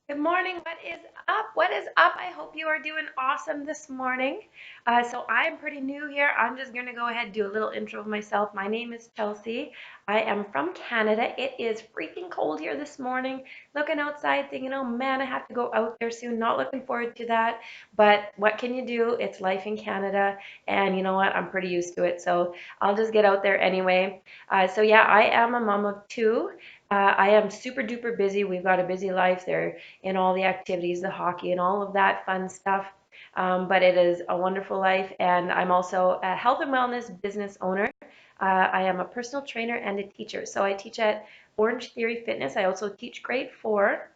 Good morning. What is up? What is up? I hope you are doing awesome this morning. So I'm pretty new here. I'm just going to go ahead and do a little intro of myself. My name is Chelsea. I am from Canada. It is freaking cold here this morning. Looking outside thinking, oh man, I have to go out there soon. Not looking forward to that. But what can you do? It's life in Canada. And you know what? I'm pretty used to it. So I'll just get out there anyway. So yeah, I am a mom of two. I am super duper busy. We've got a busy life there in all the activities, the hockey, and all of that fun stuff. But it is a wonderful life, and I'm also a health and wellness business owner. I am a personal trainer and a teacher. So I teach at Orange Theory Fitness. I also teach grade 4.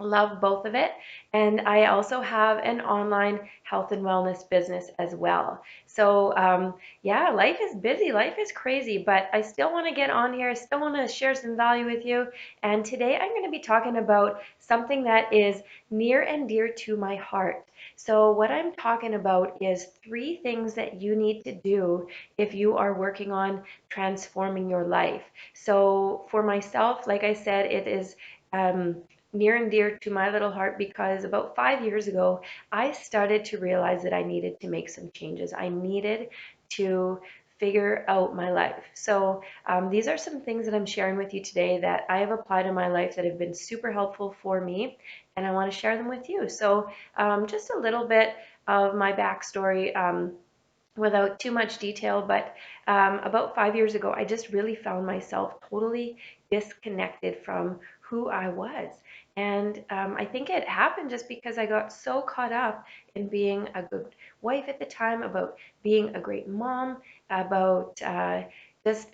Love both of it. And I also have an online health and wellness business as well. So, yeah, life is busy, life is crazy, but I still want to get on here. I still want to share some value with you. And today I'm going to be talking about something that is near and dear to my heart. So, what I'm talking about is 3 things that you need to do if you are working on transforming your life. So, for myself, like I said, it is. Um, Near and dear to my little heart because about 5 years ago, I started to realize that I needed to make some changes. I needed to figure out my life. So, these are some things that I'm sharing with you today that I have applied in my life that have been super helpful for me, and I want to share them with you. So, just a little bit of my backstory. Without too much detail, but about 5 years ago, I just really found myself totally disconnected from who I was. And I think it happened just because I got so caught up in being a good wife at the time, about being a great mom, about just,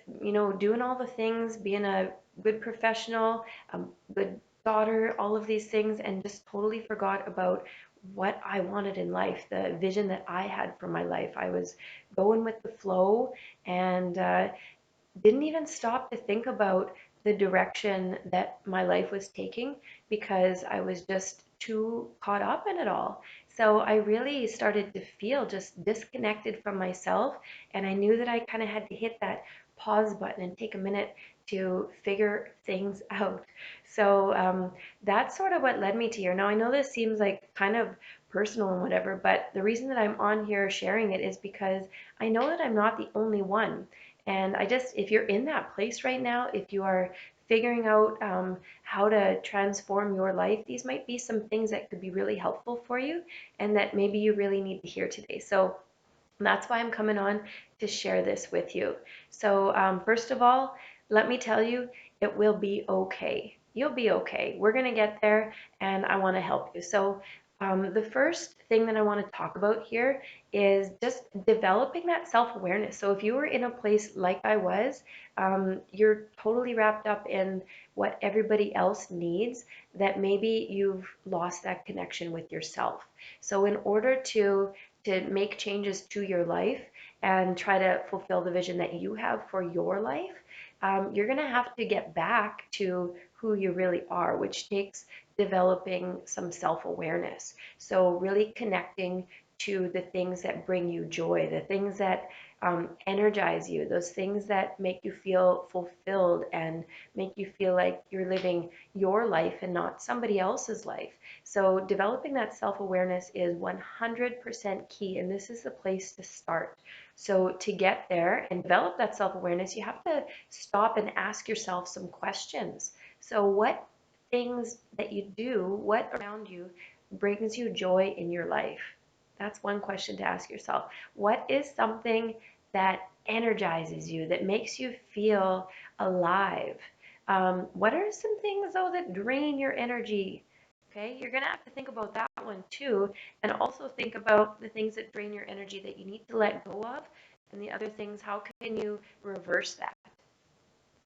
doing all the things, being a good professional, a good daughter, all of these things, and just totally forgot about what I wanted in life, the vision that I had for my life. I was going with the flow and didn't even stop to think about the direction that my life was taking because I was just too caught up in it all. So I really started to feel just disconnected from myself, and I knew that I kind of had to hit that pause button and take a minute to figure things out. So that's sort of what led me to here. Now, I know this seems like kind of personal and whatever, but the reason that I'm on here sharing it is because I know that I'm not the only one. And if you're in that place right now, if you are figuring out how to transform your life, these might be some things that could be really helpful for you and that maybe you really need to hear today. So that's why I'm coming on to share this with you. So, first of all, let me tell you, it will be okay. You'll be okay. We're going to get there, and I want to help you. So, the first thing that I want to talk about here is just developing that self awareness. So, if you were in a place like I was, you're totally wrapped up in what everybody else needs, that maybe you've lost that connection with yourself. So, in order to make changes to your life and try to fulfill the vision that you have for your life, you're going to have to get back to who you really are, which takes developing some self awareness. So, really connecting to the things that bring you joy, the things that energize you, those things that make you feel fulfilled and make you feel like you're living your life and not somebody else's life. So developing that self-awareness is 100% key, and this is the place to start. So to get there and develop that self-awareness, you have to stop and ask yourself some questions. So what things that you do, what around you brings you joy in your life? That's one question to ask yourself. What is something that energizes you, that makes you feel alive? What are some things, though, that drain your energy? Okay, you're going to have to think about that one too, and also think about the things that drain your energy that you need to let go of, and the other things, how can you reverse that?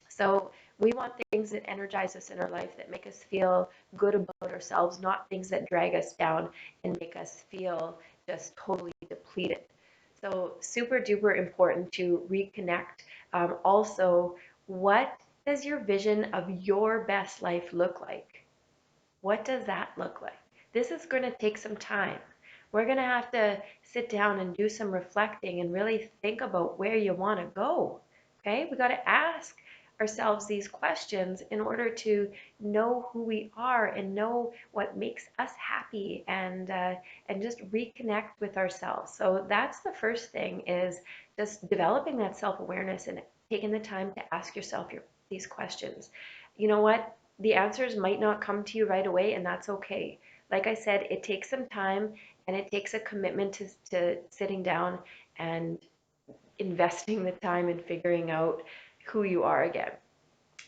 So we want things that energize us in our life, that make us feel good about ourselves, not things that drag us down and make us feel just totally depleted. So super duper important to reconnect. Also, what does your vision of your best life look like? What does that look like? This is going to take some time. We're going to have to sit down and do some reflecting and really think about where you want to go. Okay? We got to ask ourselves these questions in order to know who we are and know what makes us happy, and just reconnect with ourselves. So that's the first thing, is just developing that self-awareness and taking the time to ask yourself these questions. You know what? The answers might not come to you right away, and that's okay. Like I said, it takes some time and it takes a commitment to sitting down and investing the time in figuring out who you are again.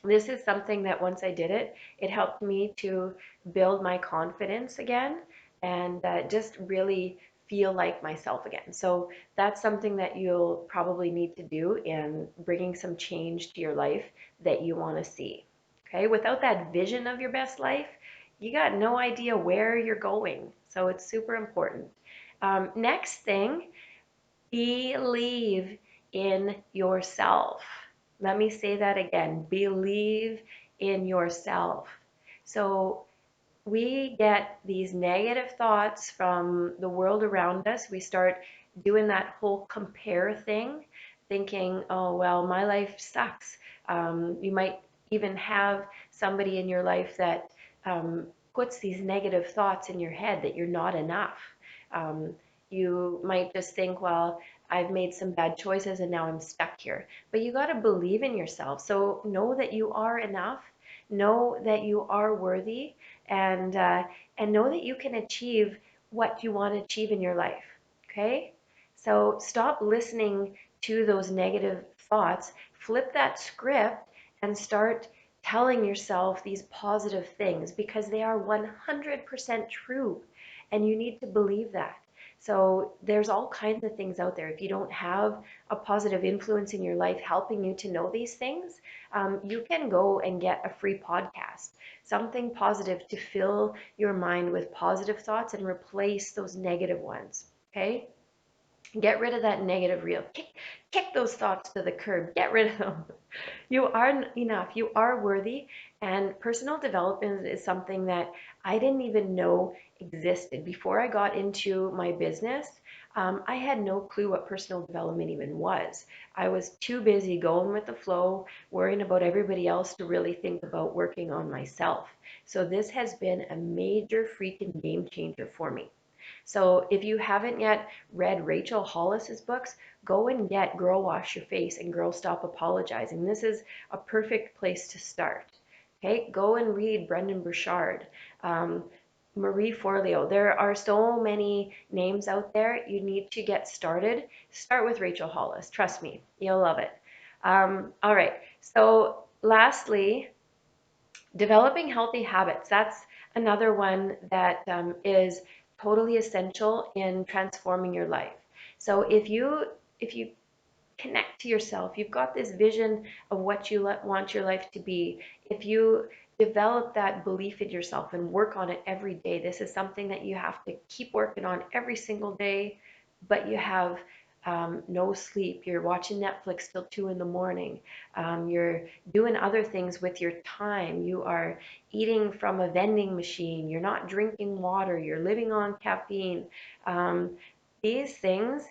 This is something that once I did it, it helped me to build my confidence again, and just really feel like myself again. So that's something that you'll probably need to do in bringing some change to your life that you want to see. Okay, without that vision of your best life, you got no idea where you're going. So it's super important. Next thing, believe in yourself. Let me say that again. Believe in yourself. So we get these negative thoughts from the world around us. We start doing that whole compare thing, thinking, oh, well, my life sucks. You might even have somebody in your life that puts these negative thoughts in your head that you're not enough. Um, you might just think, well, I've made some bad choices and now I'm stuck here. But you got to believe in yourself. So know that you are enough. Know that you are worthy, and know that you can achieve what you want to achieve in your life. Okay? So stop listening to those negative thoughts, flip that script, and start telling yourself these positive things, because they are 100% true, and you need to believe that. So there's all kinds of things out there. If you don't have a positive influence in your life helping you to know these things, you can go and get a free podcast, something positive to fill your mind with positive thoughts and replace those negative ones. Okay? Get rid of that negative reel. Kick those thoughts to the curb. Get rid of them. You are enough. You are worthy. And personal development is something that I didn't even know existed. Before I got into my business, I had no clue what personal development even was. I was too busy going with the flow, worrying about everybody else, to really think about working on myself. So this has been a major freaking game changer for me. So if you haven't yet read Rachel Hollis's books, go and get Girl Wash Your Face and Girl Stop Apologizing. This is a perfect place to start. Okay, go and read Brendan Burchard, um, Marie Forleo. There are so many names out there. You need to get started. Start with Rachel Hollis. Trust me, you'll love it. All right, so lastly, developing healthy habits. That's another one that is totally essential in transforming your life. So if you connect to yourself, you've got this vision of what you want your life to be. If you develop that belief in yourself and work on it every day, this is something that you have to keep working on every single day, but you have no sleep, you're watching Netflix till 2 in the morning, you're doing other things with your time, you are eating from a vending machine, you're not drinking water, you're living on caffeine. Um, these things,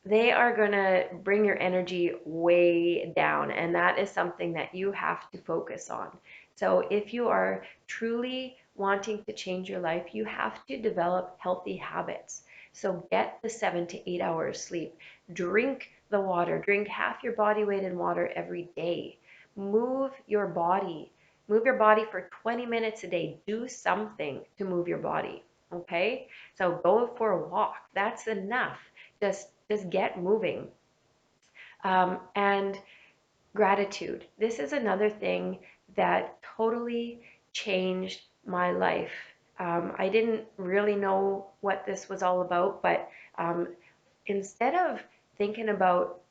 they are going to bring your energy way down, and that is something that you have to focus on. So if you are truly wanting to change your life, you have to develop healthy habits. So get the 7 to 8 hours sleep, drink the water, drink half your body weight in water every day, move your body. Move your body for 20 minutes a day. Do something to move your body. Okay? So go for a walk. That's enough. Just get moving. And gratitude. This is another thing that totally changed my life. I didn't really know what this was all about, but um, instead of thinking about,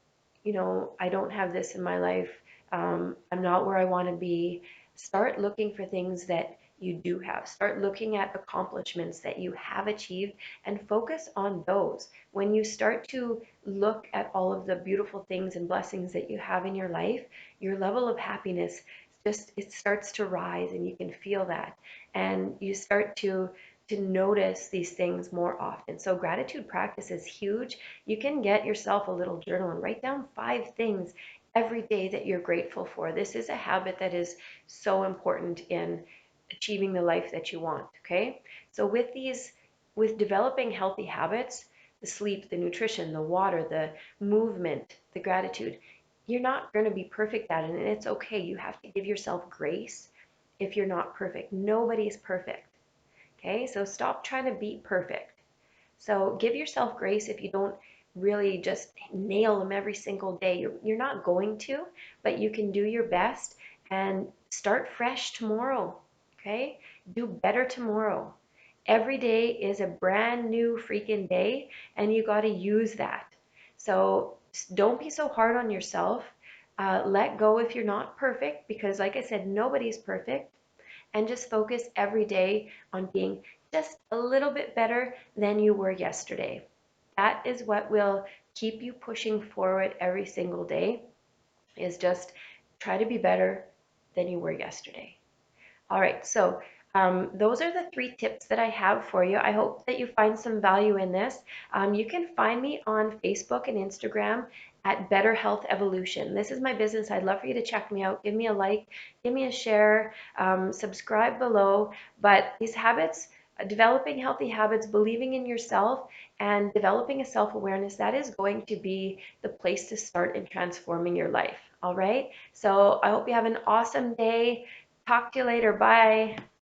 I don't have this in my life, I'm not where I want to be, start looking for things that you do have. Start looking at accomplishments that you have achieved and focus on those. When you start to look at all of the beautiful things and blessings that you have in your life, your level of happiness just, it starts to rise, and you can feel that. And you start to notice these things more often. So gratitude practice is huge. You can get yourself a little journal and write down 5 things every day that you're grateful for. This is a habit that is so important in achieving the life that you want, okay? So with developing healthy habits, the sleep, the nutrition, the water, the movement, the gratitude, you're not going to be perfect at it, and it's okay. You have to give yourself grace if you're not perfect. Nobody's perfect, okay? So stop trying to be perfect. So give yourself grace if you don't really just nail them every single day. You're not going to, but you can do your best and start fresh tomorrow. Okay? Do better tomorrow. Every day is a brand new freaking day, and you got to use that. So don't be so hard on yourself. Let go if you're not perfect, because, like I said, nobody's perfect, and just focus every day on being just a little bit better than you were yesterday. That is what will keep you pushing forward every single day, is just try to be better than you were yesterday. All right, so those are the 3 tips that I have for you. I hope that you find some value in this. You can find me on Facebook and Instagram at Better Health Evolution. This is my business. I'd love for you to check me out. Give me a like, give me a share, subscribe below. But these habits, developing healthy habits, believing in yourself, and developing a self-awareness, that is going to be the place to start in transforming your life. All right, so I hope you have an awesome day. Talk to you later. Bye.